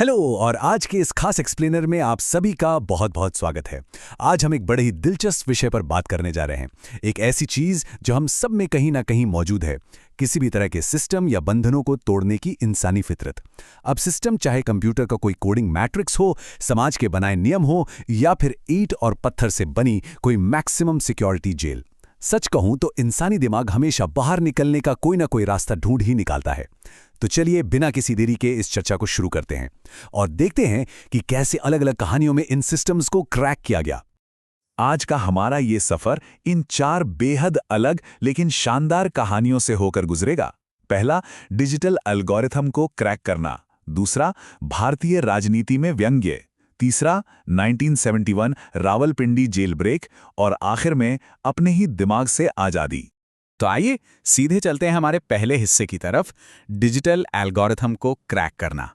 Hello और आज के इस खास एक्सप्लेनर में आप सभी का बहुत बहुत स्वागत है। आज हम एक बड़े ही दिलचस्प विषय पर बात करने जा रहे हैं। एक ऐसी चीज जो हम सब में कहीं ना कहीं मौजूद है, किसी भी तरह के सिस्टम या बंधनों को तोड़ने की इंसानी फितरत। अब सिस्टम चाहे कंप्यूटर का कोई कोडिंग मैट्रिक्स हो, समाज के बनाए नियम हो या फिर ईंट और पत्थर से बनी कोई मैक्सिमम सिक्योरिटी जेल। सच कहूं तो इंसानी दिमाग हमेशा बाहर निकलने का कोई ना कोई रास्ता ढूंढ ही निकालता है। तो चलिए बिना किसी देरी के इस चर्चा को शुरू करते हैं और देखते हैं कि कैसे अलग अलग कहानियों में इन सिस्टम्स को क्रैक किया गया। आज का हमारा ये सफर इन 4 बेहद अलग लेकिन शानदार कहानियों से होकर गुजरेगा। पहला, डिजिटल एल्गोरिथम को क्रैक करना। दूसरा, भारतीय राजनीति में व्यंग्य। तीसरा, 1971 रावलपिंडी जेल ब्रेक। और आखिर में अपने ही दिमाग से आज़ादी। तो आइए सीधे चलते हैं हमारे पहले हिस्से की तरफ, डिजिटल एल्गोरिथम को क्रैक करना।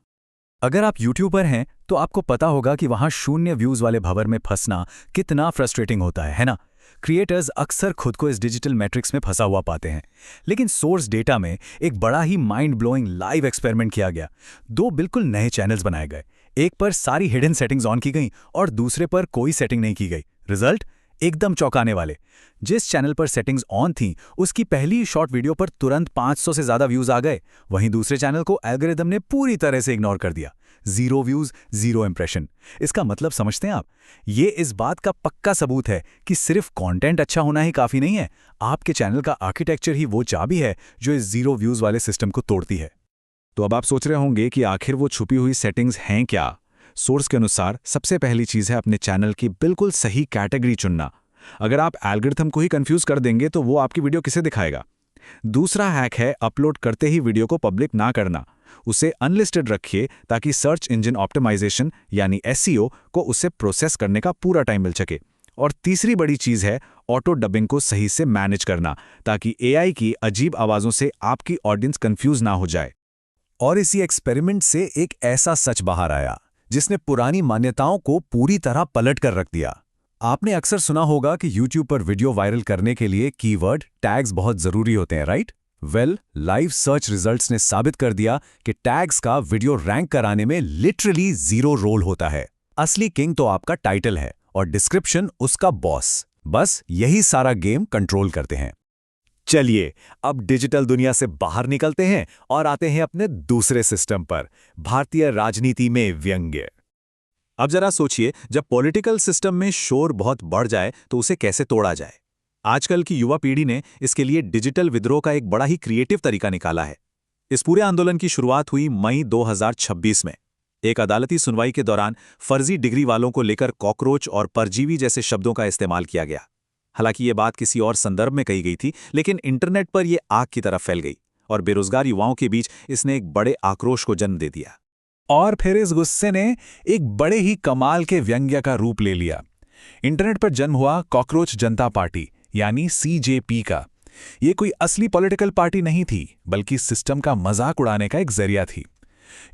अगर आप यूट्यूब पर हैं तो आपको पता होगा कि वहां 0 व्यूज वाले भंवर में फंसना कितना फ्रस्ट्रेटिंग होता है ना? क्रिएटर्स अक्सर खुद को इस डिजिटल मैट्रिक्स में फंसा हुआ पाते हैं। लेकिन सोर्स डेटा में एक बड़ा ही माइंड ब्लोइंग लाइव एक्सपेरिमेंट किया गया। 2 बिल्कुल नए चैनल्स बनाए गए। एक पर सारी हिडन सेटिंग्स ऑन की गई और दूसरे पर कोई सेटिंग नहीं की गई। रिजल्ट एकदम चौंकाने वाले। जिस चैनल पर सेटिंग्स ऑन थीं, उसकी पहली शॉर्ट वीडियो पर तुरंत 500 से ज्यादा व्यूज आ गए। वहीं दूसरे चैनल को एल्गोरिदम ने पूरी तरह से इग्नोर कर दिया। 0 व्यूज, 0 इंप्रेशन। इसका मतलब समझते हैं आप? ये इस बात का पक्का सबूत है कि सिर्फ कंटेंट अच्छा होना ही काफी नहीं है। आपके चैनल का आर्किटेक्चर ही वो चाबी है जो इस 0 व्यूज वाले सिस्टम को तोड़ती है। तो अब आप सोच रहे होंगे कि आखिर वो छुपी हुई सेटिंग्स हैं क्या? सोर्स के अनुसार सबसे पहली चीज है अपने चैनल की बिल्कुल सही कैटेगरी चुनना। अगर आप एल्गोरिथम को ही कंफ्यूज कर देंगे तो वो आपकी वीडियो किसे दिखाएगा? दूसरा हैक है अपलोड करते ही वीडियो को पब्लिक ना करना। उसे अनलिस्टेड रखिए ताकि सर्च इंजन ऑप्टिमाइजेशन यानी एसईओ को उसे प्रोसेस करने का पूरा टाइम मिल सके। और तीसरी बड़ी चीज है ऑटो डबिंग को सही से मैनेज करना ताकि एआई की अजीब आवाजों से आपकी ऑडियंस कंफ्यूज ना हो जाए। और इसी एक्सपेरिमेंट से एक ऐसा सच बाहर आया जिसने पुरानी मान्यताओं को पूरी तरह पलट कर रख दिया। आपने अक्सर सुना होगा कि YouTube पर वीडियो वायरल करने के लिए कीवर्ड टैग्स बहुत जरूरी होते हैं, right? Well, live search results ने साबित कर दिया कि टैग्स का वीडियो रैंक कराने में लिटरली 0 रोल होता है। असली किंग तो आपका टाइटल है और डिस्क्रिप्शन उसका बॉस। बस यही सारा गेम कंट्रोल करते हैं। चलिए अब डिजिटल दुनिया से बाहर निकलते हैं और आते हैं अपने दूसरे सिस्टम पर, भारतीय राजनीति में व्यंग्य। अब जरा सोचिए, जब पॉलिटिकल सिस्टम में शोर बहुत बढ़ जाए तो उसे कैसे तोड़ा जाए। आजकल की युवा पीढ़ी ने इसके लिए डिजिटल विद्रोह का एक बड़ा ही क्रिएटिव तरीका निकाला है। इस पूरे आंदोलन की शुरुआत हुई मई 2026 में। एक अदालती सुनवाई के दौरान फर्जी डिग्री वालों को लेकर कॉकरोच और परजीवी जैसे शब्दों का इस्तेमाल किया गया। हालांकि ये बात किसी और संदर्भ में कही गई थी, लेकिन इंटरनेट पर यह आग की तरफ फैल गई और बेरोजगार युवाओं के बीच इसने एक बड़े आक्रोश को जन्म दे दिया। और फिर इस गुस्से ने एक बड़े ही कमाल के व्यंग्य का रूप ले लिया। इंटरनेट पर जन्म हुआ कॉकरोच जनता पार्टी यानी सीजेपी का। ये कोई असली पॉलिटिकल पार्टी नहीं थी, बल्कि सिस्टम का मजाक उड़ाने का एक जरिया थी।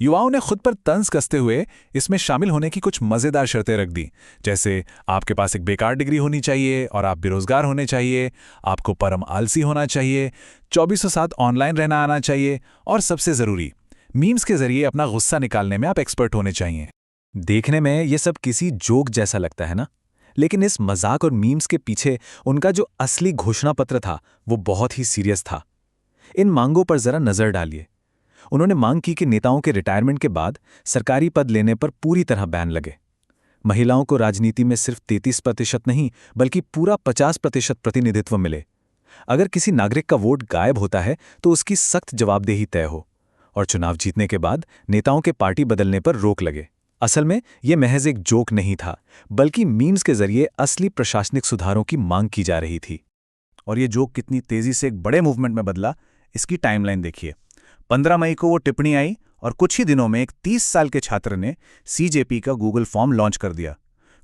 युवाओं ने खुद पर तंज कसते हुए इसमें शामिल होने की कुछ मजेदार शर्तें रख दी, जैसे आपके पास एक बेकार डिग्री होनी चाहिए और आप बेरोजगार होने चाहिए, आपको परम आलसी होना चाहिए, 24/7 ऑनलाइन रहना आना चाहिए और सबसे जरूरी, मीम्स के जरिए अपना गुस्सा निकालने में आप एक्सपर्ट होने चाहिए। देखने में ये सब किसी जोक जैसा लगता है ना, लेकिन इस मजाक और मीम्स के पीछे उनका जो असली घोषणा पत्र था वो बहुत ही सीरियस था। इन मांगों पर जरा नजर डालिए। उन्होंने मांग की कि नेताओं के रिटायरमेंट के बाद सरकारी पद लेने पर पूरी तरह बैन लगे। महिलाओं को राजनीति में सिर्फ 33% नहीं बल्कि पूरा 50% प्रतिनिधित्व मिले। अगर किसी नागरिक का वोट गायब होता है तो उसकी सख्त जवाबदेही तय हो और चुनाव जीतने के बाद नेताओं के पार्टी बदलने पर रोक लगे। असल में यह महज एक जोक नहीं था, बल्कि मीम्स के जरिए असली प्रशासनिक सुधारों की मांग की जा रही थी। और ये जोक कितनी तेजी से एक बड़े मूवमेंट में बदला, इसकी टाइमलाइन देखिए। 15 मई को वो टिप्पणी आई और कुछ ही दिनों में एक 30 साल के छात्र ने सीजेपी का गूगल फॉर्म लॉन्च कर दिया।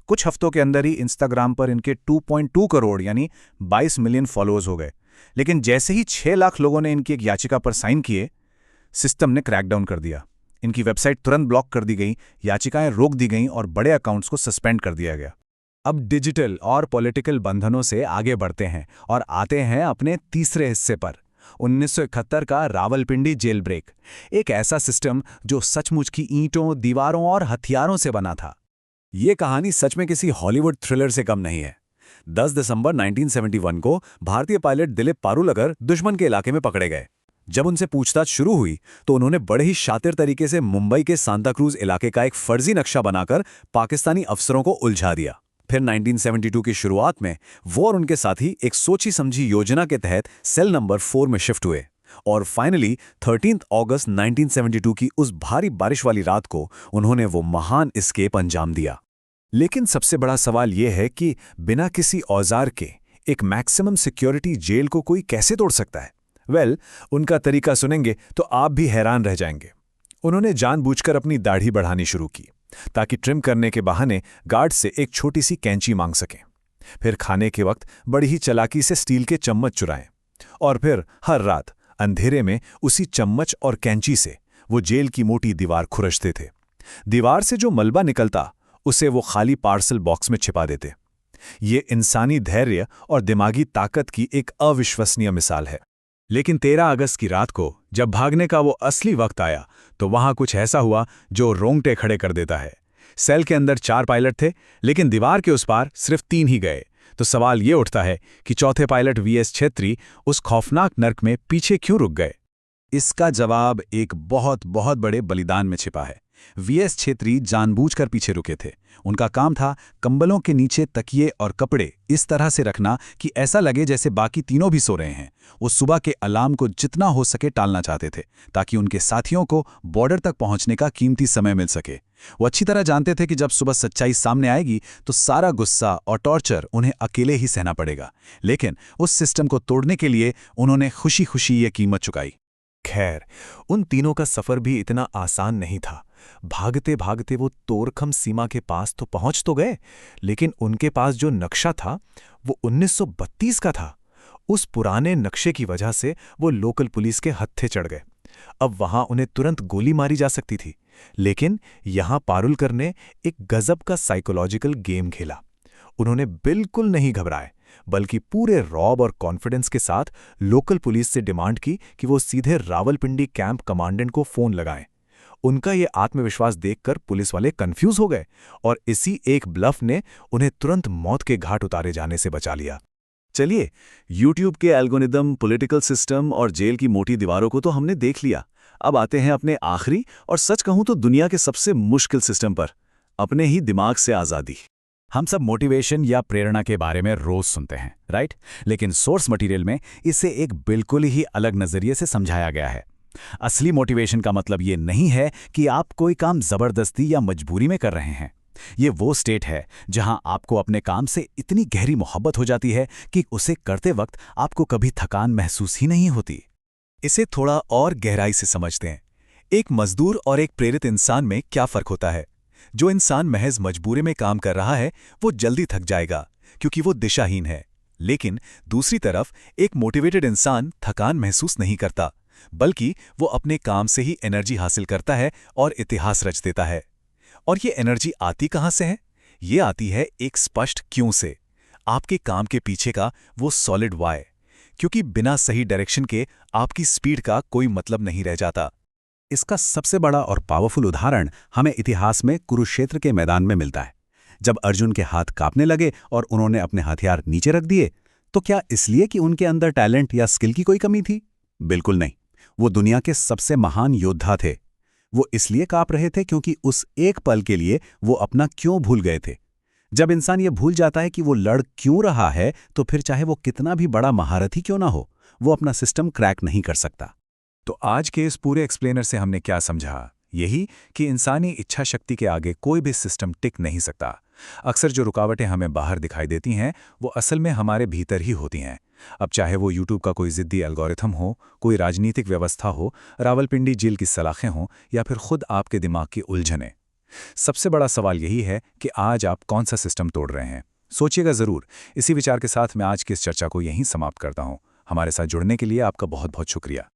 कुछ हफ्तों के अंदर ही इंस्टाग्राम पर इनके 2.2 करोड़ यानी 22 मिलियन फॉलोअर्स हो गए। लेकिन जैसे ही 6 लाख लोगों ने इनकी एक याचिका पर साइन किए, सिस्टम ने क्रैकडाउन कर दिया। इनकी वेबसाइट तुरंत ब्लॉक कर दी गई, याचिकाएं रोक दी गईं और बड़े अकाउंट्स को सस्पेंड कर दिया गया। अब डिजिटल और पॉलिटिकल बंधनों से आगे बढ़ते हैं और आते हैं अपने तीसरे हिस्से पर, 1971 का रावलपिंडी जेल ब्रेक, एक ऐसा सिस्टम जो सचमुच की ईंटों, दीवारों और हथियारों से बना था। ये कहानी सच में किसी हॉलीवुड थ्रिलर से कम नहीं है। 10 दिसंबर 1971 को भारतीय पायलट दिलीप पारुलकर दुश्मन के इलाके में पकड़े गए। जब उनसे पूछताछ शुरू हुई तो उन्होंने बड़े ही शातिर तरीके से मुंबई के सांता क्रूज इलाके का एक फर्जी नक्शा बनाकर पाकिस्तानी अफसरों को उलझा दिया। फिर 1972 की शुरुआत में वो और उनके साथी एक सोची समझी योजना के तहत सेल नंबर 4 में शिफ्ट हुए और फाइनली 13 अगस्त 1972 की उस भारी बारिश वाली रात को उन्होंने वो महान एस्केप अंजाम दिया। लेकिन सबसे बड़ा सवाल यह है कि बिना किसी औजार के एक मैक्सिमम सिक्योरिटी जेल को कोई कैसे तोड़ सकता है? उनका तरीका सुनेंगे तो आप भी हैरान रह जाएंगे। उन्होंने जानबूझकर अपनी दाढ़ी बढ़ानी शुरू की ताकि ट्रिम करने के बहाने गार्ड से एक छोटी सी कैंची मांग सकें। फिर खाने के वक्त बड़ी ही चालाकी से स्टील के चम्मच चुराएं और फिर हर रात अंधेरे में उसी चम्मच और कैंची से वो जेल की मोटी दीवार खुरचते थे। दीवार से जो मलबा निकलता उसे वो खाली पार्सल बॉक्स में छिपा देते। ये इंसानी धैर्य और दिमागी ताकत की एक अविश्वसनीय मिसाल है। लेकिन 13 अगस्त की रात को जब भागने का वो असली वक्त आया तो वहां कुछ ऐसा हुआ जो रोंगटे खड़े कर देता है। सेल के अंदर 4 पायलट थे, लेकिन दीवार के उस पार सिर्फ 3 ही गए। तो सवाल ये उठता है कि चौथे पायलट वीएस छेत्री उस खौफनाक नर्क में पीछे क्यों रुक गए? इसका जवाब एक बहुत बहुत बड़े बलिदान में छिपा है। वीएस छेत्री जानबूझकर पीछे रुके थे। उनका काम था कंबलों के नीचे तकिए और कपड़े इस तरह से रखना कि ऐसा लगे जैसे बाकी तीनों भी सो रहे हैं। वो सुबह के अलार्म को जितना हो सके टालना चाहते थे ताकि उनके साथियों को बॉर्डर तक पहुंचने का कीमती समय मिल सके। वो अच्छी तरह जानते थे कि जब सुबह सच्चाई सामने आएगी तो सारा गुस्सा और टॉर्चर उन्हें अकेले ही सहना पड़ेगा। लेकिन उस सिस्टम को तोड़ने के लिए उन्होंने खुशी खुशी ये कीमत चुकाई। खैर, उन तीनों का सफर भी इतना आसान नहीं था। भागते भागते वो तोरखम सीमा के पास तो पहुंच तो गए, लेकिन उनके पास जो नक्शा था वो 1932 का था। उस पुराने नक्शे की वजह से वो लोकल पुलिस के हत्थे चढ़ गए। अब वहां उन्हें तुरंत गोली मारी जा सकती थी, लेकिन यहां पारुलकर ने एक गजब का साइकोलॉजिकल गेम खेला। उन्होंने बिल्कुल नहीं घबराए, बल्कि पूरे रौब और कॉन्फिडेंस के साथ लोकल पुलिस से डिमांड की कि वो सीधे रावलपिंडी कैंप कमांडेंट को फोन लगाएं। उनका ये आत्मविश्वास देखकर पुलिस वाले कंफ्यूज हो गए और इसी एक ब्लफ ने उन्हें तुरंत मौत के घाट उतारे जाने से बचा लिया। चलिए, यूट्यूब के एल्गोरिदम, पॉलिटिकल सिस्टम और जेल की मोटी दीवारों को तो हमने देख लिया। अब आते हैं अपने आखिरी और सच कहूं तो दुनिया के सबसे मुश्किल सिस्टम पर, अपने ही दिमाग से आज़ादी। हम सब मोटिवेशन या प्रेरणा के बारे में रोज सुनते हैं, राइट? लेकिन सोर्स मटेरियल में इसे एक बिल्कुल ही अलग नजरिए से समझाया गया है। असली मोटिवेशन का मतलब ये नहीं है कि आप कोई काम जबरदस्ती या मजबूरी में कर रहे हैं। ये वो स्टेट है जहां आपको अपने काम से इतनी गहरी मोहब्बत हो जाती है कि उसे करते वक्त आपको कभी थकान महसूस ही नहीं होती। इसे थोड़ा और गहराई से समझते हैं। एक मजदूर और एक प्रेरित इंसान में क्या फर्क होता है? जो इंसान महज मजबूरी में काम कर रहा है वो जल्दी थक जाएगा क्योंकि वो दिशाहीन है। लेकिन दूसरी तरफ एक मोटिवेटेड इंसान थकान महसूस नहीं करता, बल्कि वो अपने काम से ही एनर्जी हासिल करता है और इतिहास रच देता है। और ये एनर्जी आती कहाँ से है? ये आती है एक स्पष्ट क्यों से, आपके काम के पीछे का वो सॉलिड वाई। क्योंकि बिना सही डायरेक्शन के आपकी स्पीड का कोई मतलब नहीं रह जाता। इसका सबसे बड़ा और पावरफुल उदाहरण हमें इतिहास में कुरुक्षेत्र के मैदान में मिलता है। जब अर्जुन के हाथ कांपने लगे और उन्होंने अपने हथियार नीचे रख दिए, तो क्या इसलिए कि उनके अंदर टैलेंट या स्किल की कोई कमी थी? बिल्कुल नहीं। वो दुनिया के सबसे महान योद्धा थे। वो इसलिए कांप रहे थे क्योंकि उस एक पल के लिए वो अपना क्यों भूल गए थे। जब इंसान ये भूल जाता है कि वो लड़ क्यों रहा है, तो फिर चाहे वो कितना भी बड़ा महारथी क्यों ना हो, वो अपना सिस्टम क्रैक नहीं कर सकता। तो आज के इस पूरे एक्सप्लेनर से हमने क्या समझा? यही कि इंसानी इच्छा शक्ति के आगे कोई भी सिस्टम टिक नहीं सकता। अक्सर जो रुकावटें हमें बाहर दिखाई देती हैं वो असल में हमारे भीतर ही होती हैं। अब चाहे वो यूट्यूब का कोई ज़िद्दी एल्गोरिथम हो, कोई राजनीतिक व्यवस्था हो, रावलपिंडी जेल की सलाखें हों या फिर खुद आपके दिमाग की उलझनें। सबसे बड़ा सवाल यही है कि आज आप कौन सा सिस्टम तोड़ रहे हैं। सोचिएगा ज़रूर। इसी विचार के साथ मैं आज की इस चर्चा को यहीं समाप्त करता हूँ। हमारे साथ जुड़ने के लिए आपका बहुत बहुत शुक्रिया।